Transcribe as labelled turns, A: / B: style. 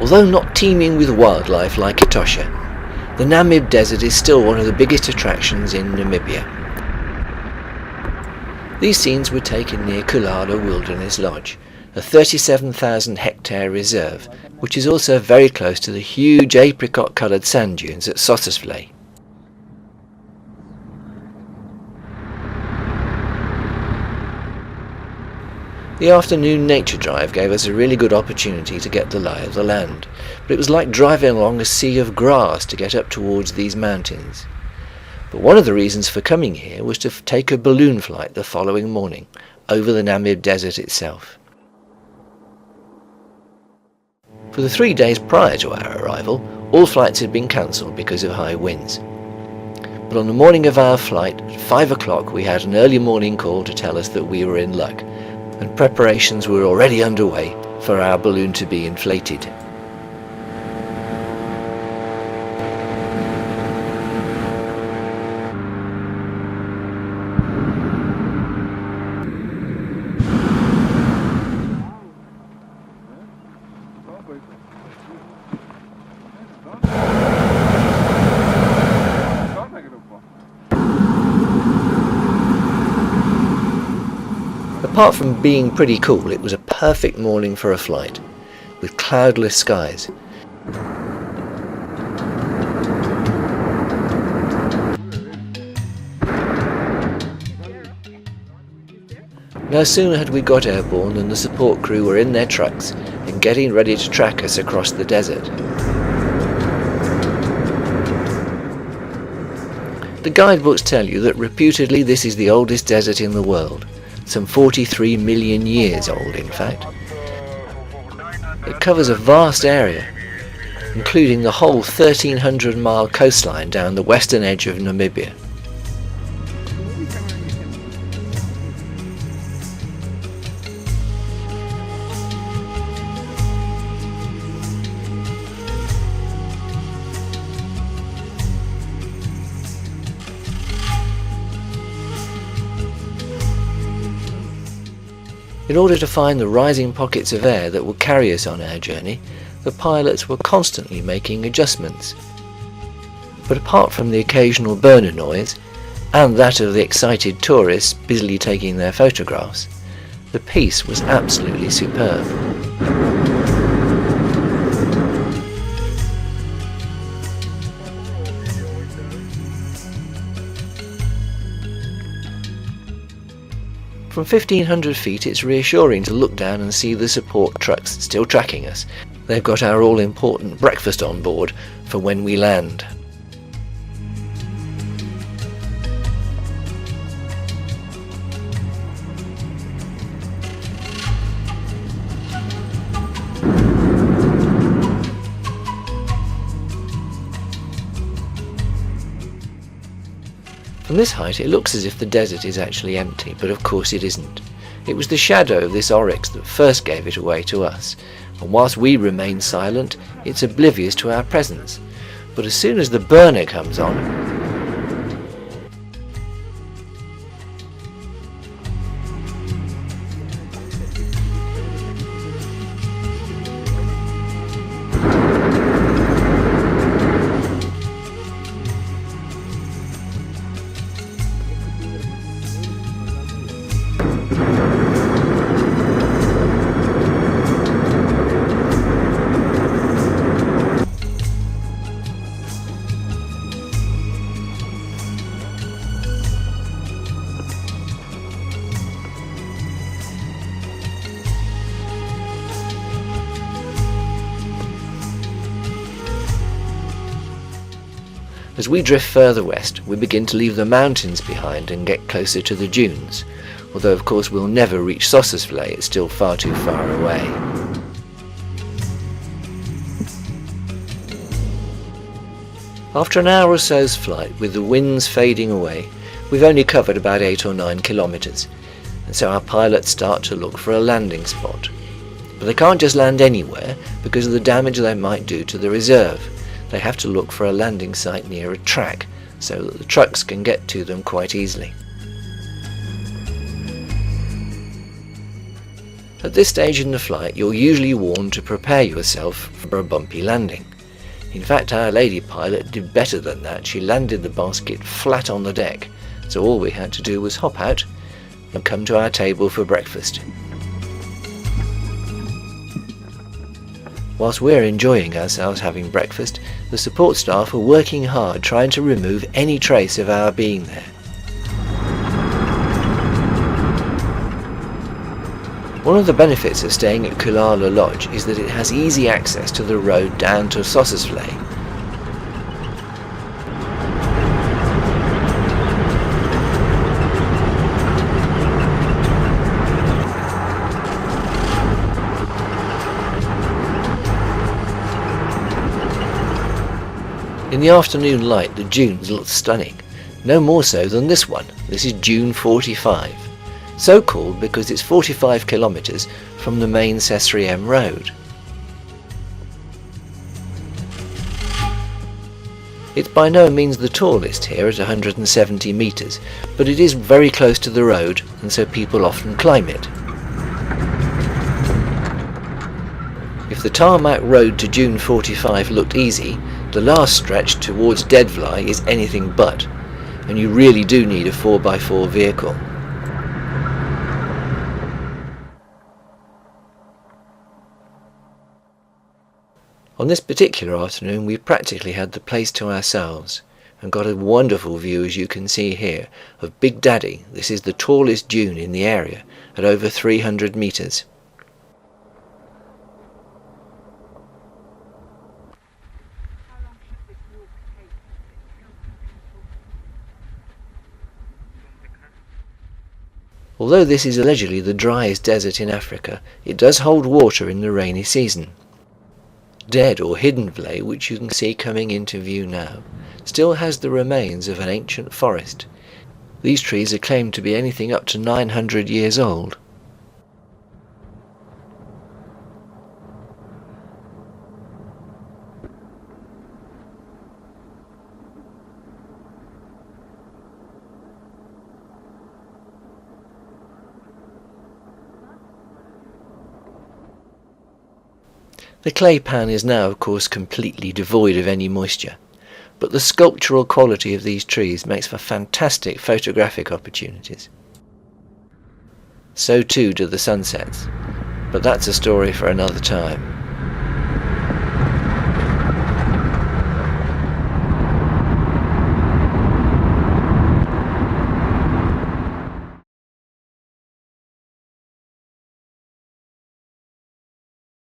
A: Although not teeming with wildlife like Etosha, the Namib Desert is still one of the biggest attractions in Namibia. These scenes were taken near Kulala Wilderness Lodge, a 37,000 hectare reserve, which is also very close to the huge apricot-coloured sand dunes at Sossusvlei. The afternoon nature drive gave us a really good opportunity to get the lie of the land, but it was like driving along a sea of grass to get up towards these mountains. But one of the reasons for coming here was to take a balloon flight the following morning, over the Namib Desert itself. For the 3 days prior to our arrival, all flights had been cancelled because of high winds. But on the morning of our flight, at 5 o'clock, we had an early morning call to tell us that we were in luck, and preparations were already underway for our balloon to be inflated. Apart from being pretty cool, it was a perfect morning for a flight, with cloudless skies. No sooner had we got airborne than the support crew were in their trucks and getting ready to track us across the desert. The guidebooks tell you that reputedly this is the oldest desert in the world. Some 43 million years old, in fact. It covers a vast area, including the whole 1,300-mile coastline down the western edge of Namibia. In order to find the rising pockets of air that would carry us on our journey, the pilots were constantly making adjustments. But apart from the occasional burner noise, and that of the excited tourists busily taking their photographs, the piece was absolutely superb. From 1,500 feet it's reassuring to look down and see the support trucks still tracking us. They've got our all-important breakfast on board for when we land. From this height it looks as if the desert is actually empty, but of course it isn't. It was the shadow of this oryx that first gave it away to us, and whilst we remain silent, it's oblivious to our presence. But as soon as the burner comes on, as we drift further west, we begin to leave the mountains behind and get closer to the dunes, although of course we'll never reach Sossusvlei, it's still far too far away. After an hour or so's flight, with the winds fading away, we've only covered about 8 or 9 kilometres, and so our pilots start to look for a landing spot. But they can't just land anywhere because of the damage they might do to the reserve. They have to look for a landing site near a track so that the trucks can get to them quite easily. At this stage in the flight, you're usually warned to prepare yourself for a bumpy landing. In fact, our lady pilot did better than that. She landed the basket flat on the deck, so all we had to do was hop out and come to our table for breakfast. Whilst we're enjoying ourselves having breakfast, the support staff are working hard trying to remove any trace of our being there. One of the benefits of staying at Kulala Lodge is that it has easy access to the road down to Sossusvlei. In the afternoon light, the dunes look stunning, no more so than this one. This is Dune 45. So called because it's 45 kilometres from the main Sesriem road. It's by no means the tallest here at 170 metres, but it is very close to the road, and so people often climb it. If the tarmac road to Dune 45 looked easy, the last stretch towards Dead Vlei is anything but, and you really do need a 4x4 vehicle. On this particular afternoon we practically had the place to ourselves and got a wonderful view, as you can see here, of Big Daddy. This is the tallest dune in the area at over 300 metres. Although this is allegedly the driest desert in Africa, it does hold water in the rainy season. Dead or hidden Vlei, which you can see coming into view now, still has the remains of an ancient forest. These trees are claimed to be anything up to 900 years old. The clay pan is now, of course, completely devoid of any moisture, but the sculptural quality of these trees makes for fantastic photographic opportunities. So too do the sunsets, but that's a story for another time.